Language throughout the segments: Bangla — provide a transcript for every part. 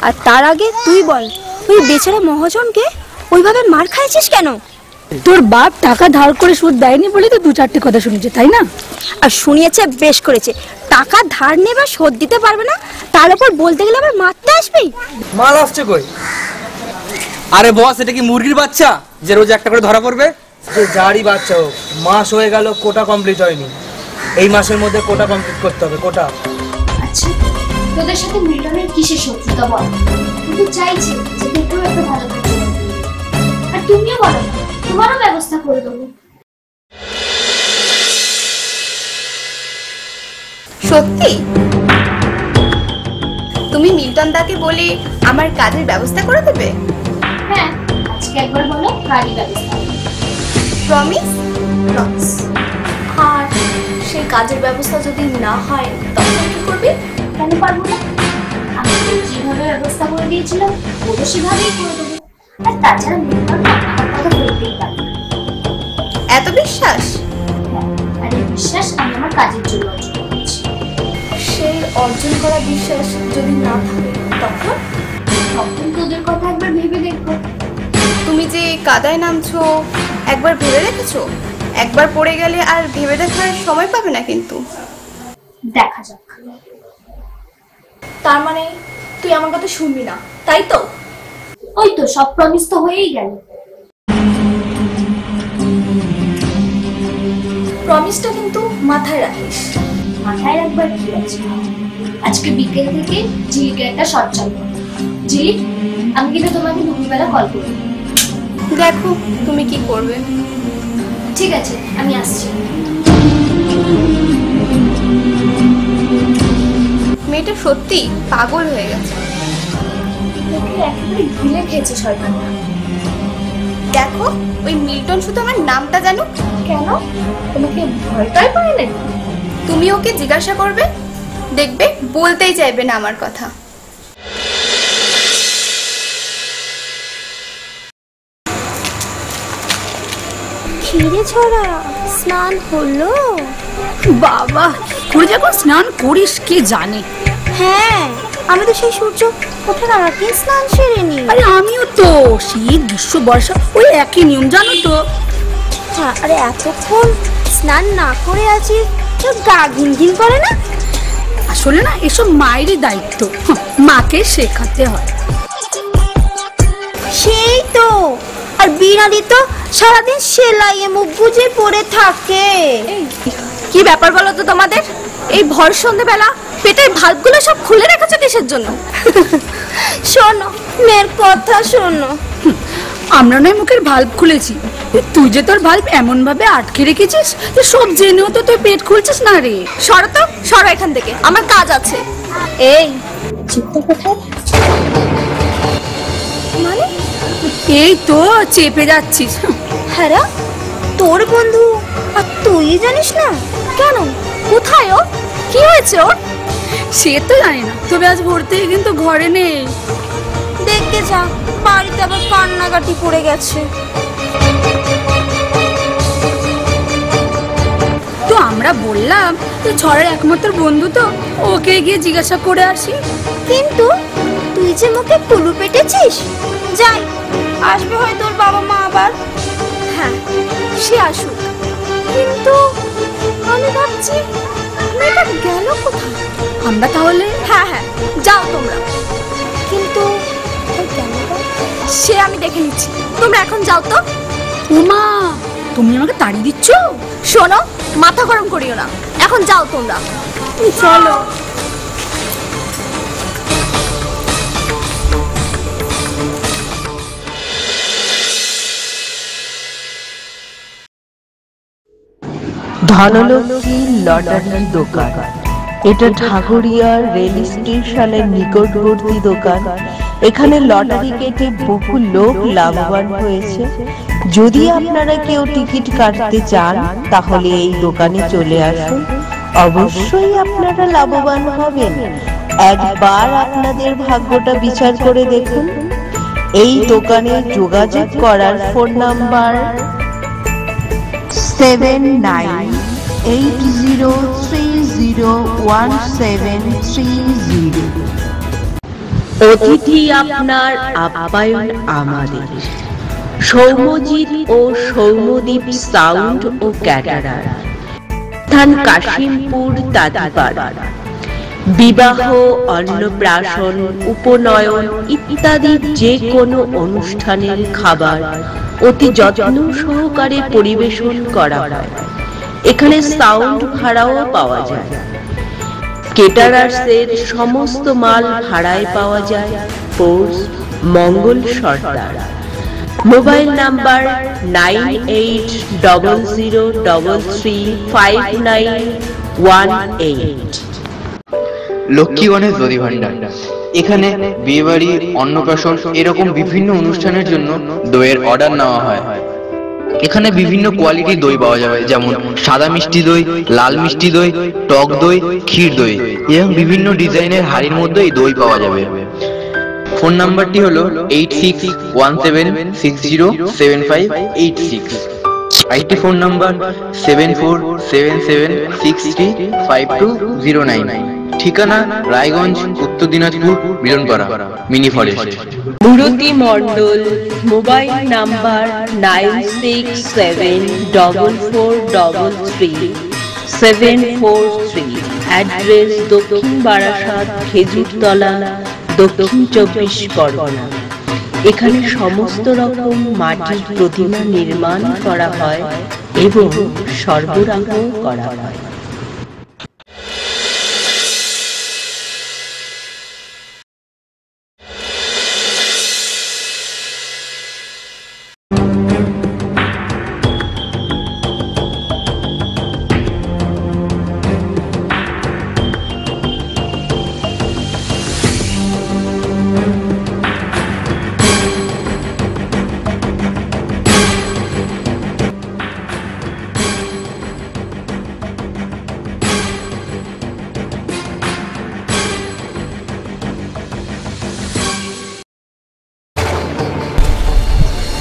আর তার আগে তুই বল, ওই বেচারা মহাজনকে ওইভাবে মার খাইছিস কেন? তোর বাপ টাকা ধার করে সুদ দেয়নি বলে তো দু চারটে কথা শুনেছে, তাই না? আর শুনিয়েছে, বেশ করেছে। টাকা ধার নেবে শোধ দিতে পারবে না, তার উপর বলতে গেলে আবার মারতে আসবেই। মাল আসছে কই? আরে বস, এটা কি মুরগির বাচ্চা যে রোজ একটা করে ধরা পড়বে? যে যারই বাচ্চা হোক, মাস হয়ে গেল কোটা কমপ্লিট হয়নি। এই মাসের মধ্যে কোটা কমপ্লিট করতে হবে, কোটা। আচ্ছা, তোদের সাথে মিলনের কিসের শত্রুতা বল? কিন্তু চাইছে যে তোকেও একটা ভালো করতে হবে। আর তুমিও বলো, তোমারও ব্যবস্থা করে দেবো। সত্যি? তুমি মিল্টন দাকে বলে আমার কাজের ব্যবস্থা করে দেবে? হ্যাঁ, আজকে একবার বলো গাড়ি ব্যবস্থা। প্রমিস? প্রমিস। আর সেই কাজের ব্যবস্থা যদি না হয় তখন কি করবে? কেন পারবো না? আমি যেভাবে ব্যবস্থা করে দিয়েছিলাম ওরও সেভাবেই করে দেবো। আর তাছাড়া মিলন না আমার কথা বলতেই পারে। এত বিশ্বাস? হ্যাঁ, আর এই বিশ্বাস আমি আমার কাজের জন্য অর্জন করছি। সেই অর্জন করা বিশ্বাস যদি না থাকে তখন? তখন তোদের কথা একবার ভেবে দেখবো। তুমি যে কাদায় নামছো একবার ভেবে দেখেছো? একবার পড়ে গেলে আর ভেবে দেখার সময় পাবে না কিন্তু। দেখা যাক। তার মানে তুই আমার কথা শুনবি না, তাই তো? ওই তো, সব প্রমিস তো হয়েই গেল। প্রমিসটা কিন্তু মাথায় রাখিস। মাথায় রাখবার কি আছে? আজকে বিকেল থেকে ঝিলিকে একটা শট চালবো। ঝিলিক, আমি কিন্তু তোমাকে দুপুরবেলা কল করবো। দেখো তুমি কি করবে। ঠিক আছে, আমি আসছি। মেয়েটা সত্যি পাগল হয়ে গেছে। তোকে একেবারে গিলে খেয়েছে শয়তানটা। দেখো, ওই মিল্টন শুধু আমার নামটা জানুক। কেন? তোমাকে ভয়টাই পায় নাকি? তুমি ওকে জিজ্ঞাসা করবে, দেখবে বলতেই চাইবে না আমার কথা। খিরে ছড়া, স্নান হলো? বাবা, করে যখন স্নান করিস কে জানে। হ্যাঁ, আমি তো সেই সূর্য ওঠার আগে স্নান সেরে নি। আরে আমিও তো শীত গ্রীষ্ম বর্ষা ওই একই নিয়ম, জানো তো। হ্যাঁ, আরে এতক্ষণ স্নান না করে আছি তো গা ঘিনঘিন করে না? আসলে না, এসব মায়েরই দায়িত্ব, মাকে শেখাতে হয়। সেই তো। আর বিড়ালি তো সারাদিন সেলাইয়ে মুখ গুজে পড়ে থাকে। কি ব্যাপার বলো তো তোমাদের? এই ভর সন্ধ্যেবেলা পেটের ভালগুলো সব খুলে রেখেছো কিসের জন্য? শোনো, মেয়ের কথা শোনো। আমরা নয় মুখের ভাল্ব খুলেছি, তুই যে তোর ভাল্ব এমন ভাবে আটকে রেখেছিস যে সব জেনেও তো তুই পেট খুলছিস না রে। সরো তো, সরো এখান থেকে, আমার কাজ আছে। এই চিত্ত কোথায়? মানে এই তো চেপে যাচ্ছিস। হ্যাঁ, তোর বন্ধু আর তুই জানিস না? কেন? কোথায় ও? কি হয়েছে ওর? সে তো জানি না, তবে আজ ভোর থেকে কিন্তু ঘরে নেই। দেখতে যা, বাড়িতে আবার কান্নাকাটি পড়ে গেছে। তো আমরা বললাম যে ছড়ার একমাত্র বন্ধু, তো ওকে গিয়ে জিজ্ঞাসা করে আসি। কিন্তু তুই যে মুখে কুলু পেটেছিস। যাই, আসবে হয় তোর বাবা মা আবার। হ্যাঁ, সে আসুক। কিন্তু আমি ভাবছি মেয়েটা গেল কোথায়? আমরা তাহলে হ্যাঁ হ্যাঁ, যাও তোমরা। কিন্তু সে আমি দেখে নিচ্ছি, তোমরা এখন যাও তো। উমা, তুমি আমাকে তাড়িয়ে দিচ্ছ? শোনো, মাথা গরম করিও না, এখন যাও তোমরা। চলো। ধনলক্ষ্মী লটারি দোকান। এটা ঠাকুরিয়া রেল স্টেশনের নিকটবর্তী দোকান। এখানে লটারি কেটে বহু লোক লাভবান হয়েছে। যদি আপনারা কেউ টিকিট কাটতে চান তাহলে এই দোকানে চলে আসুন, অবশ্যই আপনারা লাভবান হবেন। একবার আপনাদের ভাগ্যটা বিচার করে দেখুন। এই দোকানে যোগাযোগ করার ফোন নাম্বার 7980301730। অতিথি আপনার, আপ্যায়ন আমাদের। সৌম্যজিৎ ও সৌম্যদীপ সাউন্ড ও ক্যাটারার, স্থান কাশিমপুর তাঁতিপাড়া। বিবাহ, অন্নপ্রাশন, উপনয়ন ইত্যাদি যে কোনো অনুষ্ঠানের খাবার অতি যত্ন সহকারে পরিবেশন করা হয়। এখানে সাউন্ড ভাড়াও পাওয়া যায়। কেটারার্সের সমস্ত মাল ভাড়ায় পাওয়া যায়। Post Mangal Sardar. Mobile number 9800335918। Lakshmi Ganesh Dadhi Bhandar. এখানে বিয়েবাড়ি, অন্নপ্রাশন এরকম বিভিন্ন অনুষ্ঠানের জন্য দইয়ের অর্ডার নেওয়া হয়। এখানে বিভিন্ন কোয়ালিটির দই পাওয়া যাবে, যেমন সাদা মিষ্টি দই, লাল মিষ্টি দই, টক দই, ক্ষীর দই এবং বিভিন্ন ডিজাইনের হাড়ির মধ্যে এই দই পাওয়া যাবে। ফোন নাম্বারটি হলো 8617607586। IT phone number 7477635209। ঠিকানা Raiganj, Uttar Dinajpur, Milanpara, mini forest. Murti Mandal. Mobile number 9674433743। Address Dakshin Barasat, Khejurtala, দক্ষিণ 24 পরগনা। এখানে সমস্ত রকম মাটির প্রতিমা নির্মাণ করা হয় এবং সরবরাহ করা হয়।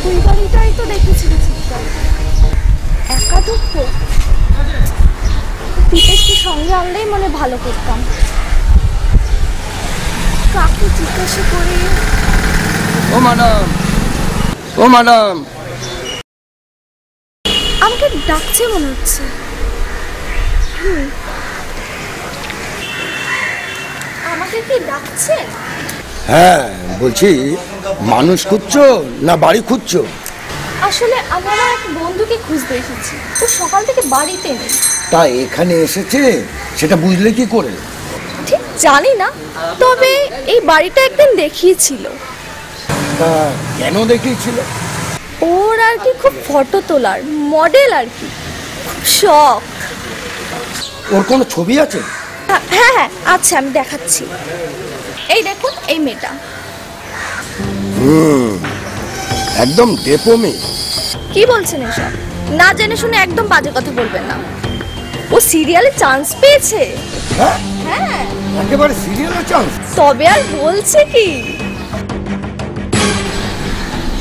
ওই বাড়িটাই তো দেখেছিলি একা ঢুকবো, দীপেশকে সঙ্গে আনলেই মনে ভালো করতাম। কাকে জিজ্ঞাসা করি? ও ম্যাডাম, ও ম্যাডাম, আমাকে ডাকছে মনে হচ্ছে। আমাকে কি ডাকছে? হ্যাঁ, বলছি মানুষ খুঁজছো না বাড়ি খুঁজছো? আসলে আমার এক বন্ধুকে খুঁজতে এসেছি, ও সকাল থেকে বাড়িতে নেই। তা এখানে এসেছে সেটা বুঝলে কি করে? ঠিক জানি না, তবে এই বাড়িটা একদিন দেখিয়েছিল। তা কেন দেখিয়েছিল? ওর আর কি খুব ফটো তোলার মডেল আর কি, খুব শখ। ওর কোনো ছবি আছে? হ্যাঁ হ্যাঁ আচ্ছা, আমি দেখাচ্ছি। এই দেখুন, এই মেয়েটা। একদম ডেপো মেয়ে। কি বলছেন এসব? না জেনে শুনে একদম বাজে কথা বলবেন না। ও সিরিয়ালে চান্স পেয়েছে। হ্যাঁ, হ্যাঁ, একেবারে সিরিয়ালে চান্স। তবে আর বলছে কি?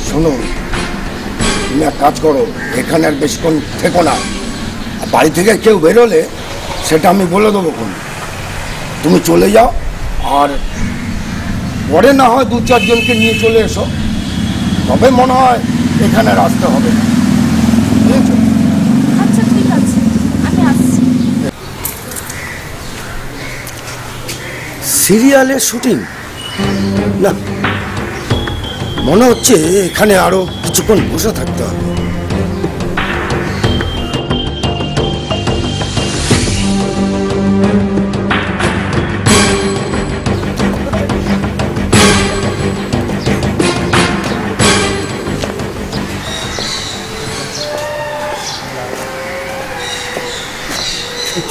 শোনো, তুমি এক কাজ করো, এখানে আর বেশিক্ষণ থেকো না। বাড়ি থেকে কেউ বেরোলে সেটা আমি বলে দেবো কোন। তুমি চলে যাও, আর পরে না হয় 2-4 জনকে নিয়ে চলে এসো, তবে মনে হয় এখানে আসতে হবে না। বুঝেছো? আচ্ছা ঠিক আছে, আমি আসছি। সিরিয়ালের শুটিং না, মনে হচ্ছে এখানে আরো কিছুক্ষণ বসে থাকতে হবে।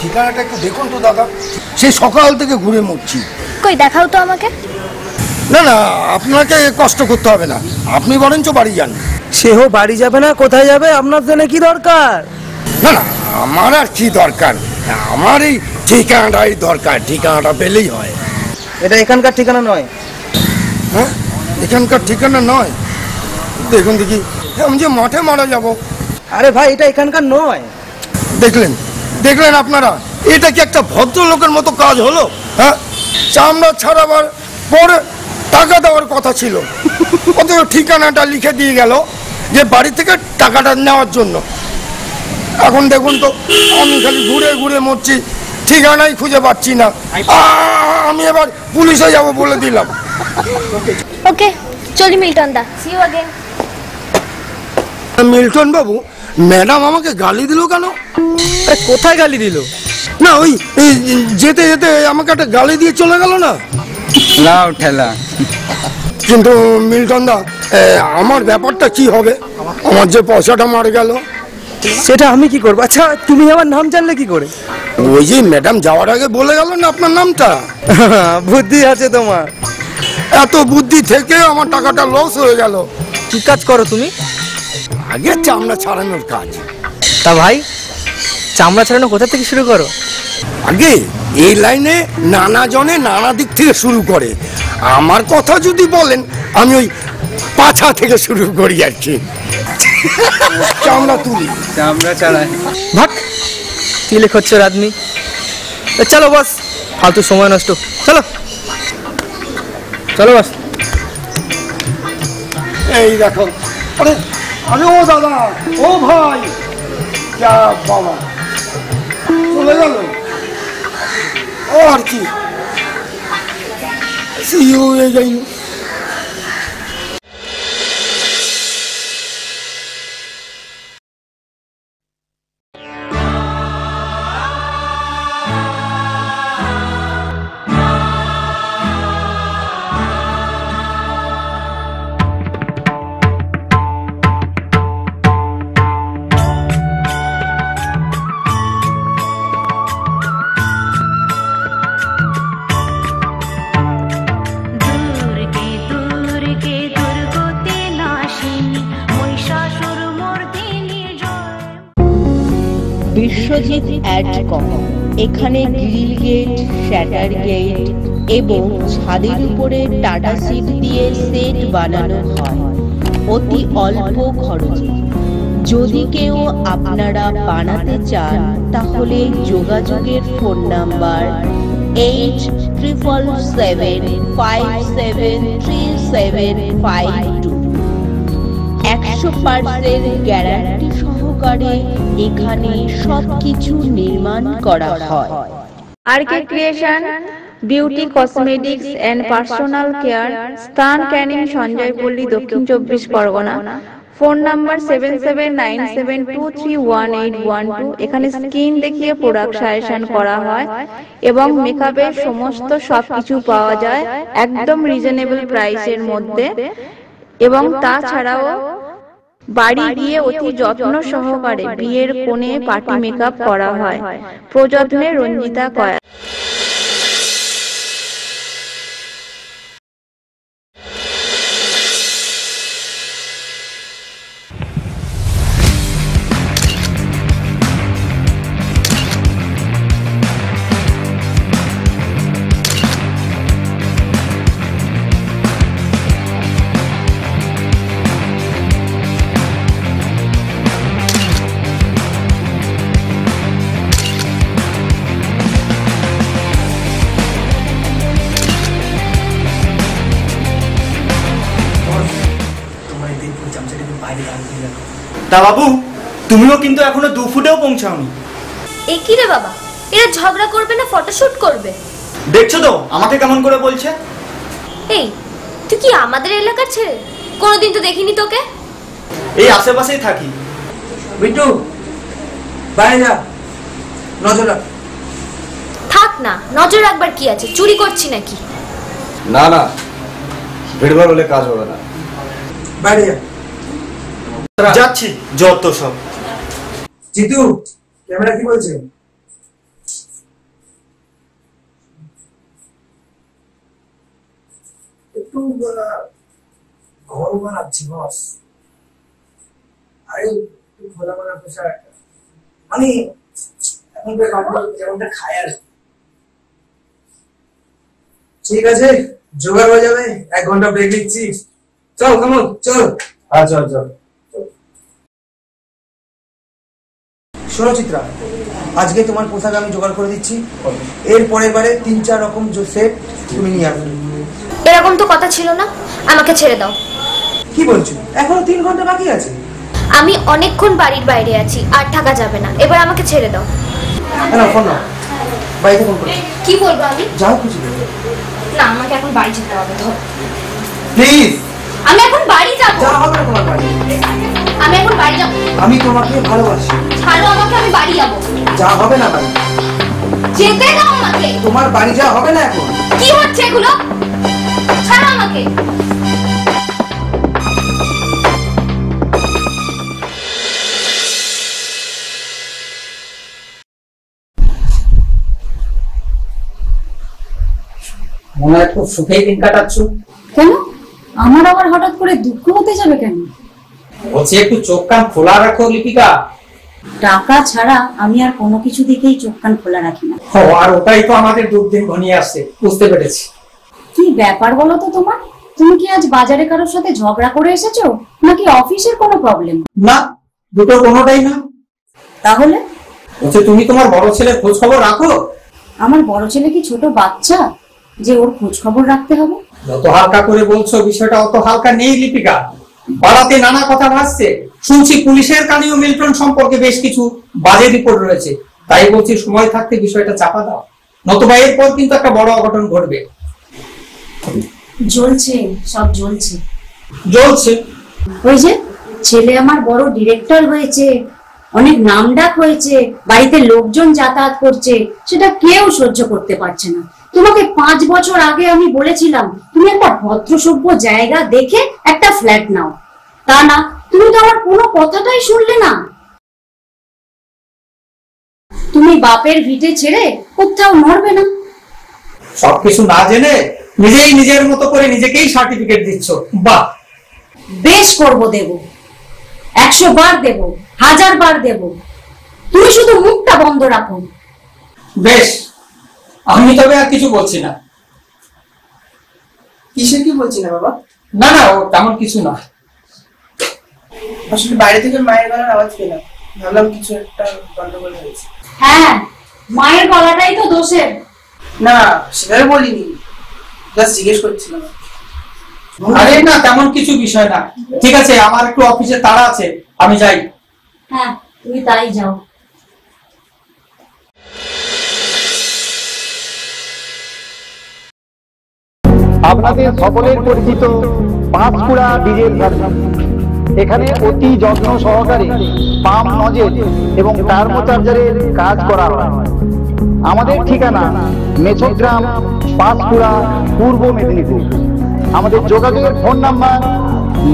ঠিকানাটা একটু দেখুন তো দাদা, সেই সকাল থেকে ঘুরে মরছি। কই দেখাও তো আমাকে। না না, আপনাকে কষ্ট করতে হবে না, আপনি বরঞ্চ বাড়ি যান। সেও বাড়ি যাবে না, কোথায় যাবে? আপনার জন্য কি দরকার? না না, আমার আর কি দরকার, আমার এই ঠিকানাটাই দরকার। ঠিকানাটা পেলেই হয়। এটা এখানকার ঠিকানা নয়। হ্যাঁ, এখানকার ঠিকানা নয়? দেখুন দেখি, আমি যে মাঠে মারা যাব। আরে ভাই, এটা এখানকার নয়। দেখলেন দেখলেন আপনারা, এটা কি একটা ভদ্রলোকের মতো কাজ হলো? হ্যাঁ, চামড়া ছাড়াবার পরে টাকা দেওয়ার কথা ছিল, অথচ ঠিকানাটা লিখে দিয়ে গেল যে বাড়ি থেকে টাকাটা নেওয়ার জন্য। এখন দেখুন তো, আমি খালি ঘুরে ঘুরে মরছি, ঠিকানাই খুঁজে পাচ্ছি না। আমি এবার পুলিশে যাব বলে দিলাম। ওকে, চলি মিল্টন দা, সি ইউ अगेन। মিল্টন বাবু, ম্যাডাম আমাকে গালি দিল কেন? কোথায় গালি দিল? না ওই যেতে যেতে আমাকে একটা গালি দিয়ে চলে গেল না। লাও ঠেলা। কিন্তু মিল্টন দা, আমার ব্যাপারটা কি হবে? আমার যে পয়সাটা মার গেল। সেটা আমি কি করবো? আচ্ছা, তুমি আমার নাম জানলে কি করে? ওই যে ম্যাডাম যাওয়ার আগে বলে গেল না আপনার নামটা। বুদ্ধি আছে তোমার। এত বুদ্ধি থেকে আমার টাকাটা লস হয়ে গেল। কি কাজ করো তুমি? আগে চামড়া ছাড়ানোর কাজ। তা ভাই, চামড়া ছাড়ানো কোথা থেকে শুরু করো? আগে এই লাইনে নানা জনে নানা দিক থেকে শুরু করে। আমার কথা যদি বলেন, আমি ওই পাছা থেকে শুরু করি আর কি। চামড়া তুলি, চামড়া ছাড়াই। ভাগ, কি লেখছ আদমি। চলো বস, ফালতু সময় নষ্ট। চলো চলো বস। এই দেখো। আরে আরে ও দাদা, ও ভাই, যা বাবা চলে গেল। ও আর কি, সিইও হয়ে যাই। বিশ্বজিৎ অ্যাডকম। এখানে গ্রিল গেট, শ্যাটার গেট এবং ছাদের উপরে টাটা সিট দিয়ে সেট বানানো হয় অতি অল্প খরচে। যদি কেউ আপনারা বানাতে চান তাহলে যোগাযোগের ফোন নাম্বার 8777573752। 100% গ্যারান্টি সহকারে এখানে সবকিছু নির্মাণ করা হয়। RK creation, beauty cosmetics and personal care, স্থান ক্যানিং, সঞ্জয়পল্লী, দক্ষিণ 24 পরগনা। Phone number 7797231812। এখানে স্কিন দেখিয়ে প্রোডাক্ট সাজেশন করা হয় এবং মেকআপের সমস্ত সবকিছু পাওয়া যায় একদম রিজনেবল প্রাইসের মধ্যে। এবং তাছাড়াও বাড়ি গিয়ে অতি যত্ন সহকারে বিয়ের কোণে পার্টি মেকআপ করা হয়। প্রযত্নে রঞ্জিতা কয়া। তা বাবু, তুমিও কিন্তু এখনো 2 ফুটেও পৌঁছাওনি। এ কি রে বাবা, এরা ঝগড়া করবে না ফটোশুট করবে? দেখছো তো আমাকে কেমন করে বলছে। এই, তুই কি আমাদের এলাকার ছেলে? কোনোদিন তো দেখিনি তোকে। এই আশেপাশেই থাকি। বিট্টু, বাইরে যা, নজর রাখ। থাক না, নজর রাখবার কি আছে? চুরি করছি নাকি? না না, ভিড়ভাড় হলে কাজ হবে না। বাইরে যা। যাচ্ছি, যত সব। জিতু, ক্যামেরা কি বলছে? একটু ঘর বানাচ্ছি বস। আরে একটু খোলা মানা পোশাক, মানে এখনকার কাপড় যেমনটা খায় আর। ঠিক আছে, জোগাড় হয়ে যাবে। 1 ঘন্টা ব্রেক নিচ্ছি। চল কেমন, চল। আচ্ছা আচ্ছা। শোনো চিত্রা, আজকে তোমার পোশাক আমি জোগাড় করে দিচ্ছি। এর পরের বারে 3-4 রকম সেট তুমি নিয়ে আসবে। এরকম তো কথা ছিল না। আমাকে ছেড়ে দাও। কি বলছো? এখনো 3 ঘন্টা বাকি আছে। আমি অনেকক্ষণ বাড়ির বাইরে আছি, আর থাকা যাবে না। এবার আমাকে ছেড়ে দাও। না ফোন নাও, বাইরে ফোন করো। কি বলবো আমি? যাও কিছু না, আমাকে এখন বাড়ি যেতে হবে। ধর প্লিজ। আমি এখন বাড়ি যাব। যা হবে না তোমার বাড়ি। আমি এখন বাড়ি যাব। আমি তোমাকে ভালোবাসি। ছাড়ো আমাকে, আমি বাড়ি যাব। যা হবে না বাড়ি। যেতে দাও আমাকে। তোমার বাড়ি যা হবে না এখন। কি হচ্ছে এগুলো? ছাড়ো আমাকে। মনে হয় খুব সুখেই দিন কাটাচ্ছ। কেন? আমার আবার হঠাৎ করে দুঃখ হতে যাবে কেন? বলছি একটু চোখ কান খোলা রাখো লিপিকা। টাকা ছাড়া আমি আর কোনো কিছু দিকেই চোখ কান খোলা রাখি না। আর ওটাই তো আমাদের দুর্দিন ঘনিয়ে আসছে, বুঝতে পেরেছি। কি ব্যাপার বলো তো তোমার? তুমি কি আজ বাজারে কারোর সাথে ঝগড়া করে এসেছো, নাকি অফিসের কোনো প্রবলেম? না, দুটো কোনোটাই না। তাহলে? বলছি তুমি তোমার বড় ছেলের খোঁজ খবর রাখো। আমার বড় ছেলে কি ছোট বাচ্চা যে ওর খোঁজ খবর রাখতে হবে? যত হালকা করে বলছো বিষয়টা অত হালকা নেই লিপিকা। পাড়াতে নানা কথা ভাসছে, শুনছি পুলিশের কানেও মিল্টন সম্পর্কে বেশ কিছু বাজে রিপোর্ট রয়েছে। তাই বলছি সময় থাকতে বিষয়টা চাপা দাও, নতুবা এরপর কিন্তু একটা বড় অঘটন ঘটবে। জ্বলছে, সব জ্বলছে। জ্বলছে? ওই যে ছেলে আমার বড় ডিরেক্টর হয়েছে, অনেক নামডাক হয়েছে, বাড়িতে লোকজন যাতায়াত করছে, সেটা কেউ সহ্য করতে পারছে না। তোমাকে 5 বছর আগে আমি বলেছিলাম তুমি একটা ভদ্রসভ্য জায়গা দেখে একটা ফ্ল্যাট নাও। তা না, তুমি তো আমার কোনো কথাটাই শুনলে না। তুমি বাপের ভিটে ছেড়ে কোথাও নড়বে না। সবকিছু না জেনে নিজেই নিজের মতো করে নিজেকেই সার্টিফিকেট দিচ্ছ। বাহ! বেশ করব, দেব, 100 বার দেব, 1000 বার দেব। তুমি শুধু মুখটা বন্ধ রাখো। বেশ, আমি তবে আর কিছু বলছি না। কিসের কি বলছি না বাবা? না না, ও তেমন কিছু না। আসলে বাইরে থেকে মায়ের গলার আওয়াজ পেলাম, ভাবলাম কিছু একটা গন্ডগোল হয়েছে। হ্যাঁ, মায়ের গলাটাই তো দোষের। না, সেটাই বলিনি, জাস্ট জিজ্ঞেস করছিলাম। আরে না, তেমন কিছু বিষয় না। ঠিক আছে, আমার একটু অফিসে তাড়া আছে, আমি যাই। হ্যাঁ, তুমি তাই যাও। আপনাদের সকলের পরিচিত পাঁচকুড়া ডিজেল সার্ভিস। এখানে অতি যত্ন সহকারে পাম্প নজেল এবং টার্বোচার্জারের কাজ করা হয়। আমাদের ঠিকানা মেছোগ্রাম, পাঁচকুড়া, পূর্ব মেদিনীপুর। আমাদের যোগাযোগের phone number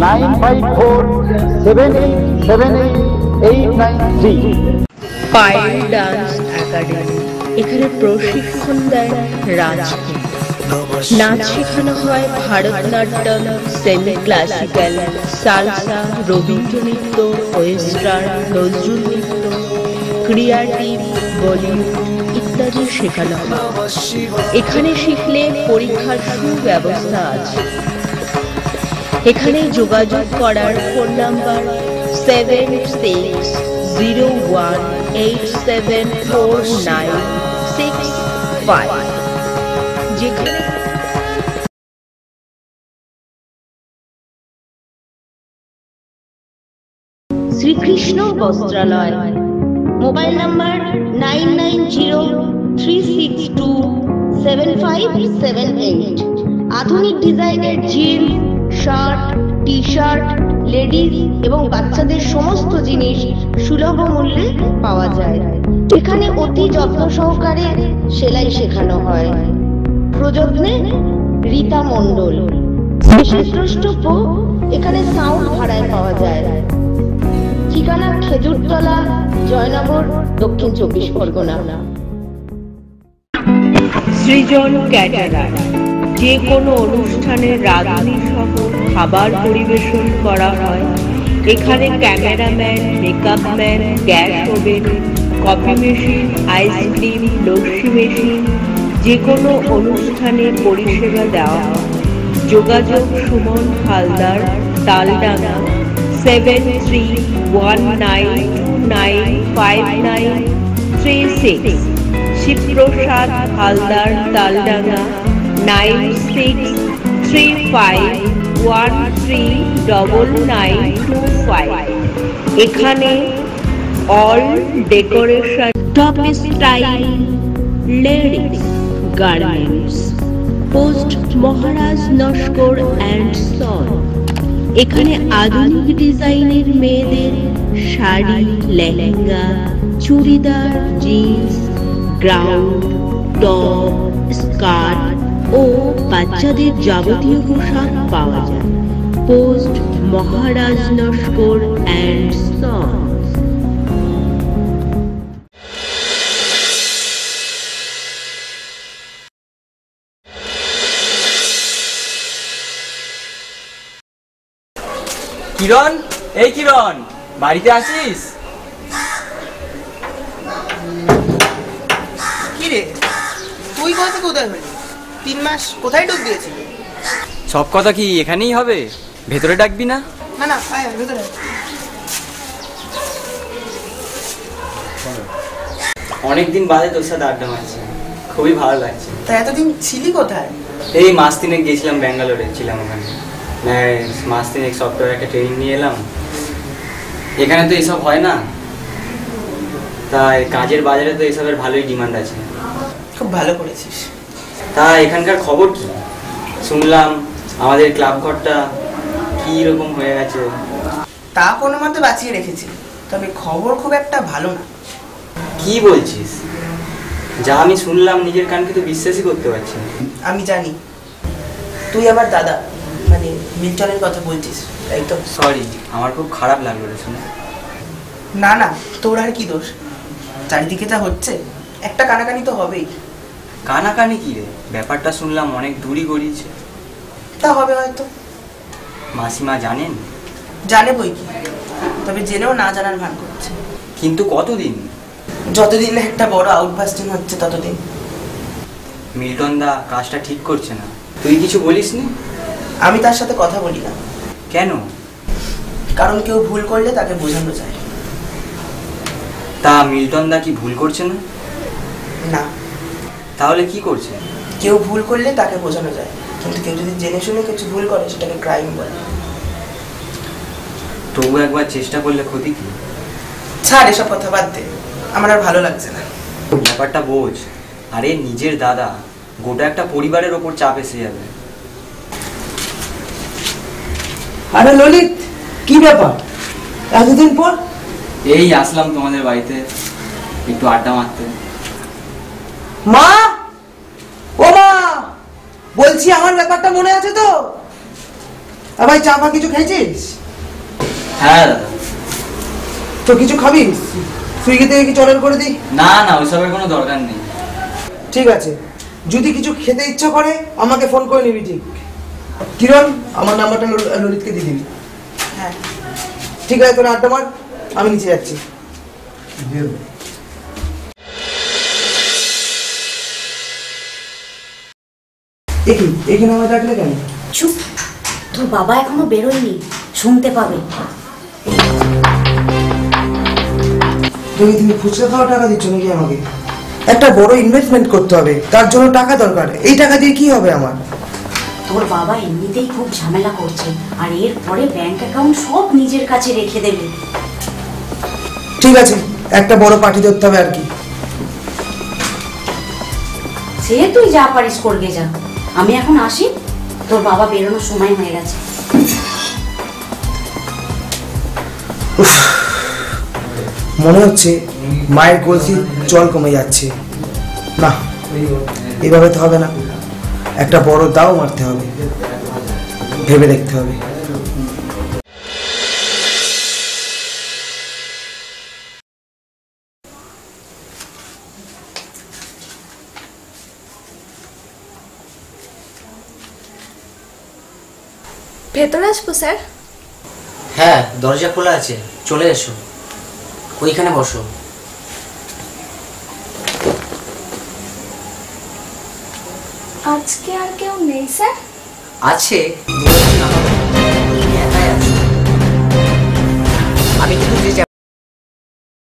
9547878893। Payel dance academy, এখানে প্রশিক্ষণ দেয় রাজকে। নাচ শেখানো হয় Bharatanatyam, semi classical, salsa, Rabindra নৃত্য, ওয়েস্টার্ন, নজরুল নৃত্য, ক্রিয়েটিভ, বলিউড ইত্যাদি শেখানো হয়। এখানে শিখলে পরীক্ষার সুব্যবস্থা আছে। এখানে যোগাযোগ করার ফোন নাম্বার 7601874965, যেখানে শ্রীকৃষ্ণ বস্ত্রালয়। Mobile number 9903627578। আধুনিক ডিজাইনের jeans, shirt, T shirt, ladies এবং বাচ্চাদের সমস্ত জিনিস সুলভ মূল্যে পাওয়া যায়। এখানে অতি যত্ন সহকারে সেলাই শেখানো হয়। প্রযত্নে রীতা মণ্ডল। বিশেষ দ্রষ্টব্য, এখানে সাউন্ড ভাড়ায় পাওয়া যায়। ঠিকানা খেজুরতলা, জয়নগর, দক্ষিণ 24 পরগনা। সৃজন ক্যাটারার, যে কোনো অনুষ্ঠানে রাঁধুনি সহ খাবার পরিবেশন করা হয়। এখানে cameraman, makeup man, gas oven, coffee machine, ice cream, lassi machine, যে কোনো অনুষ্ঠানে পরিষেবা দেওয়া হয়। যোগাযোগ সুমন হালদার, তালডাঙ্গা, 7319295936। শিবপ্রসাদ হালদার, তালডাঙ্গা, 9634 9351399925। এখানে all decoration, top style ladies garments, post Maharaj Naskar and son. এখানে আধুনিক ডিজাইনের মেয়েদের sari, lehenga, churidar, jeans, ground, top, skirt ও বাচ্চাদের যাবতীয় পোশাক পাওয়া যায়। Post Maharaj Naskar and son. Kiran, এই কিরণ, বাড়িতে আছিস? কি রে, তুই কোথায় হলি? 3 মাস কোথায় ডুব দিয়েছিলি? সব কথা কি এখানেই হবে? ভেতরে ডাকবি না? না না, আয় ভেতরে। অনেকদিন বাদে তোর সাথে আড্ডা মারছি, খুবই ভালো লাগছে। তা এতদিন ছিলি কোথায়? এই মাস 3 গেছিলাম, ব্যাঙ্গালোরে ছিলাম। ওখানে মাস 3 সফটওয়্যার একটা ট্রেনিং নিয়ে এলাম। এখানে তো এইসব হয় না, তাই কাজের বাজারে তো এইসবের ভালোই ডিমান্ড আছে। খুব ভালো করেছিস। তা এখানকার খবর কি? শুনলাম আমাদের ক্লাব ঘরটা কি রকম হয়ে গেছে। তা কোনো মতে বাঁচিয়ে রেখেছি, তবে খবর খুব একটা ভালো না। কি বলছিস? যা আমি শুনলাম নিজের কানকে তো বিশ্বাসই করতে পারছি না। আমি জানি তুই আমার দাদা, মানে মিল্টনের কথা বলছিস, তাই তো? সরি, আমার খুব খারাপ লাগলো রে শুনে। না না, তোর আর কি দোষ? চারিদিকে যা হচ্ছে, একটা কানাকানি তো হবেই। কানাকানি কি রে? ব্যাপারটা শুনলাম অনেক দূরই গড়িয়েছে। তা হবে হয়তো। মাসিমা জানেন? জানে বই কি, তবে জেনেও না জানার ভান করছে। কিন্তু কতদিন? যতদিন না একটা বড় আউটবাস্টিং হচ্ছে ততদিন। মিল্টন দা কাজটা ঠিক করছে না, তুই কিছু বলিসনি? আমি তার সাথে কথা বলি না। কেন? কারণ কেউ ভুল করলে তাকে বোঝানো যায়। তা মিল্টন দা কি ভুল করছে না? না। তাহলে কি করছে? কেউ ভুল করলে তাকে বোঝানো যায়, কিন্তু কেউ যদি জেনে শুনে কিছু ভুল করে সেটাকে ক্রাইম বলে। তবু একবার চেষ্টা করলে ক্ষতি কি? ছাড় এসব কথা, বাদ দে, আমার আর ভালো লাগছে না। ব্যাপারটা বোঝ। আরে নিজের দাদা, গোটা একটা পরিবারের ওপর চাপ এসে যাবে। আরে ললিত, কি ব্যাপার এতদিন পর? এই আসলাম তোমাদের বাড়িতে একটু আড্ডা মারতে। মা, ও মা, বলছি আমার ব্যাপারটা মনে আছে তো? ভাই চা কিছু খেয়েছিস? হ্যাঁ দাদা। তো কিছু খাবি? সুইগি থেকে কিছু অর্ডার করে দিই? না না, ওইসবের কোনো দরকার নেই। ঠিক আছে, যদি কিছু খেতে ইচ্ছা করে আমাকে ফোন করে নিবি। ঠিক কিরণ, আমার নাম্বারটা ললিতকে দিয়ে দিবি। হ্যাঁ ঠিক আছে, তোরা আড্ডা মার, আমি নিচে যাচ্ছি। এখানে আমার ডাকলে কেন? চুপ, তোর বাবা এখনো বেরোয়নি, শুনতে পাবে। তুমি ফুচকা খাওয়া টাকা দিচ্ছ নাকি আমাকে? একটা বড় ইনভেস্টমেন্ট করতে হবে, তার জন্য টাকা দরকার। এই টাকা দিয়ে কি হবে আমার? তোর বাবা এমনিতেই খুব ঝামেলা করছে, আর এরপরে ব্যাংক অ্যাকাউন্ট সব নিজের কাছে রেখে দেবে। ঠিক আছে, একটা বড় পার্টি ধরতে হবে আর কি। সে তুই যা পারিস করবে যা, আমি এখন আসি, তোর বাবা বেরোনোর সময় হয়ে গেছে। মনে হচ্ছে মায়ের কলসির জল কমে যাচ্ছে। না, এভাবে তো হবে না, একটা বড় দাও মারতে হবে, ভেবে দেখতে হবে। ভেতরে আসবো স্যার? হ্যাঁ, দরজা খোলা আছে, চলে এসো, ওইখানে বসো। আজকে আর কেউ নেই স্যার? আছে,